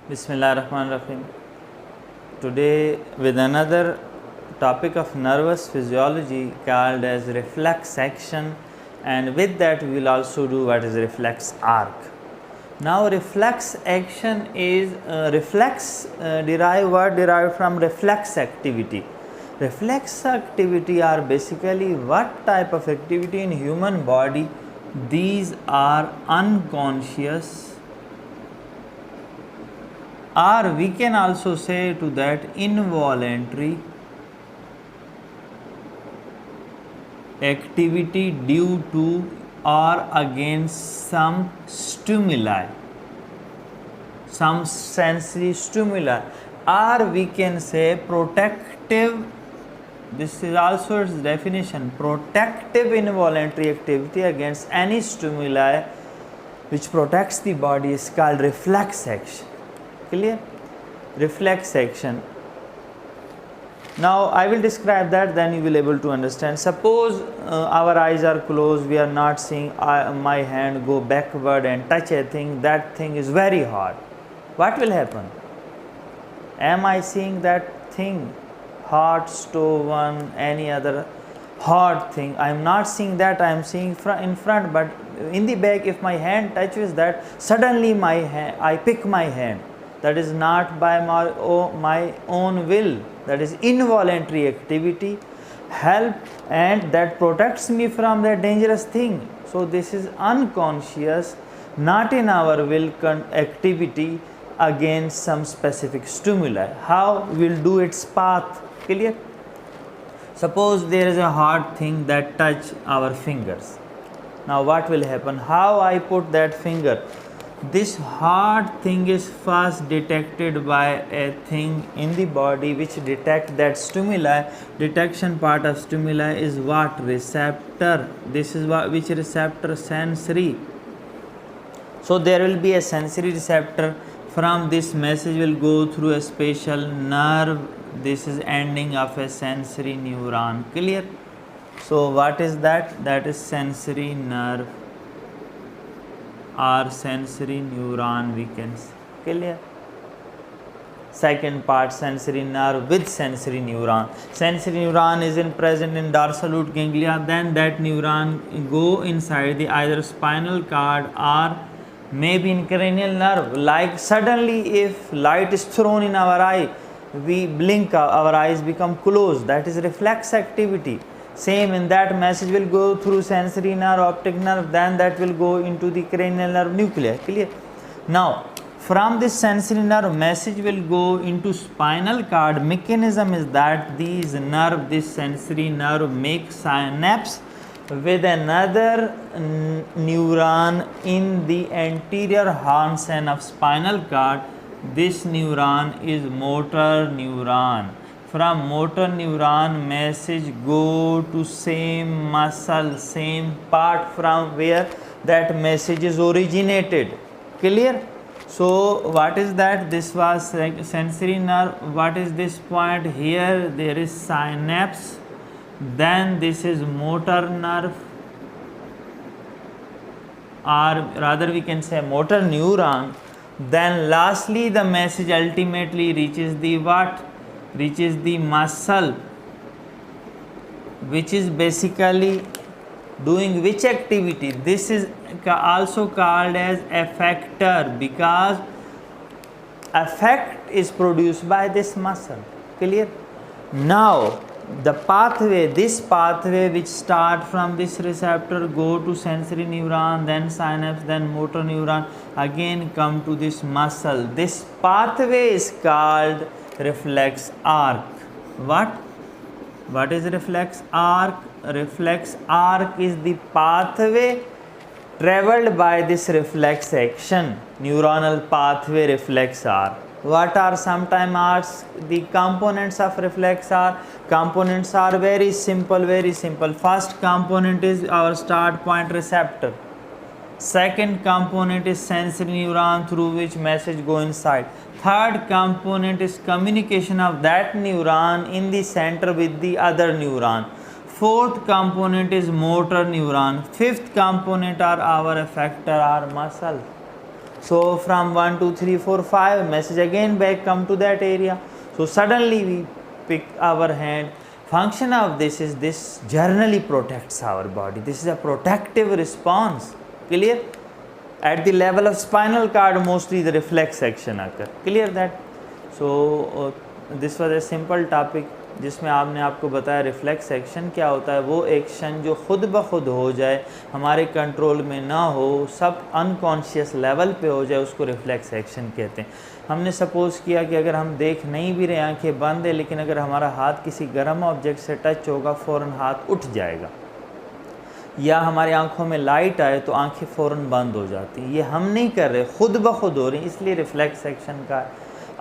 Bismillahirrahmanirrahim. Today with another topic of nervous physiology called as reflex action, and with that we will also do what is reflex arc. Now reflex action is derived from reflex activity. Reflex activity are basically what type of activity in human body. These are unconscious, or we can also say to that involuntary activity due to or against some stimuli, some sensory stimuli, or we can say protective. This is also its definition: protective involuntary activity against any stimuli which protects the body is called reflex action. Clear? Reflex action. Now I will describe that, then you will able to understand. Suppose our eyes are closed, we are not seeing my hand go backward and touch a thing, that thing is very hot. What will happen? Am I seeing that thing? Hot stove, one, any other hot thing. I am not seeing that, I am seeing in front, but in the back if my hand touches that, suddenly I pick my hand. That is not by my own will, that is involuntary activity, help, and that protects me from that dangerous thing. So this is unconscious, not in our will activity against some specific stimuli. How we'll do its path? Clear? Suppose there is a hard thing that touch our fingers. Now what will happen? How I put that finger? This hard thing is first detected by a thing in the body which detect that stimuli. Detection part of stimuli is what? Receptor. This is what, which receptor? Sensory. So there will be a sensory receptor. From this message will go through a special nerve. This is ending of a sensory neuron. Clear? So what is that? That is sensory nerve or sensory neuron, we can say. Clear? Second part, sensory nerve with sensory neuron. Sensory neuron is present in dorsal root ganglia. Then that neuron go inside the either spinal cord or maybe in cranial nerve. Like suddenly if light is thrown in our eye, we blink, our eyes become closed. That is reflex activity. Same in that message will go through sensory nerve, optic nerve, then that will go into the cranial nerve nuclei. Clear? Now from this sensory nerve message will go into spinal cord. Mechanism is that these nerve, this sensory nerve make synapse with another neuron in the anterior horn of spinal cord. This neuron is motor neuron. From motor neuron message go to same muscle, same part from where that message is originated. Clear? So what is that? This was sensory nerve. What is this point? Here there is synapse, then this is motor nerve, or rather we can say motor neuron. Then lastly the message ultimately reaches the what? Reaches the muscle, which is basically doing which activity? This is also called as effector, because effect is produced by this muscle. Clear? Now the pathway, this pathway which start from this receptor go to sensory neuron, then synapse, then motor neuron, again come to this muscle. This pathway is called reflex arc. What is reflex arc? Reflex arc is the pathway traveled by this reflex action. Neuronal pathway reflex arc. What are sometime asked the components of reflex arc? Components are very simple, very simple. First component is our start point receptor. Second component is sensory neuron through which message go inside. Third component is communication of that neuron in the center with the other neuron. Fourth component is motor neuron. Fifth component are our effector or muscle. So from 1 2 3 4 5 message again back come to that area. So suddenly we pick our hand. Function of this is this generally protects our body. This is a protective response. Clear? At the level of spinal cord mostly the reflex action occur. Clear that? So this was a simple topic जिसमें आपने आपको बताया reflex action क्या होता है। वो action जो खुद ब खुद हो जाए, हमारे कंट्रोल में ना हो, सब अनकॉन्शियस लेवल पे हो जाए, उसको रिफ्लेक्स एक्शन कहते हैं। हमने सपोज़ किया कि अगर हम देख नहीं भी रहे, आंखें बंद है, लेकिन अगर हमारा हाथ किसी गर्म ऑब्जेक्ट से टच होगा फ़ौरन हाथ उठ जाएगा, या हमारी आंखों में लाइट आए तो आंखें फ़ौरन बंद हो जाती हैं। ये हम नहीं कर रहे, खुद ब खुद हो रही, इसलिए रिफ्लेक्स एक्शन का।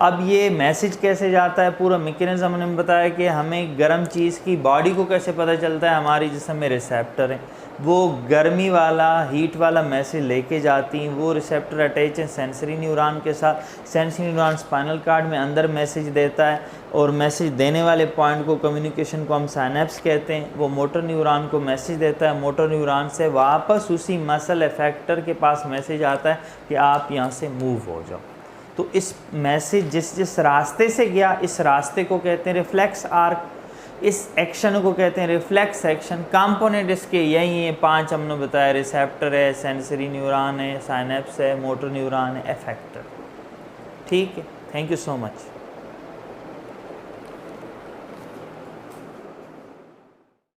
अब ये मैसेज कैसे जाता है, पूरा मैकेनिज्म हमने बताया कि हमें गर्म चीज़ की बॉडी को कैसे पता चलता है, हमारी जिस्म में रिसेप्टर हैं, वो गर्मी वाला हीट वाला मैसेज लेके जाती हैं। वो रिसेप्टर अटैच हैं सेंसरी न्यूरॉन के साथ। सेंसरी न्यूरॉन स्पाइनल कॉर्ड में अंदर मैसेज देता है, और मैसेज देने वाले पॉइंट को, कम्युनिकेशन को हम साइनेप्स कहते हैं। वो मोटर न्यूरॉन को मैसेज देता है, मोटर न्यूरॉन से वापस उसी मसल इफेक्टर के पास मैसेज आता है कि आप यहाँ से मूव हो जाओ। तो इस मैसेज जिस रास्ते से गया, इस रास्ते को कहते हैं रिफ्लेक्स आर्क, इस एक्शन को कहते हैं रिफ्लेक्स एक्शन। कंपोनेंट इसके यही है, 5 हमने बताया, रिसेप्टर है, सेंसरी न्यूरॉन है, साइनेप्स है, मोटर न्यूरॉन है, इफेक्टर। ठीक है, थैंक यू सो मच।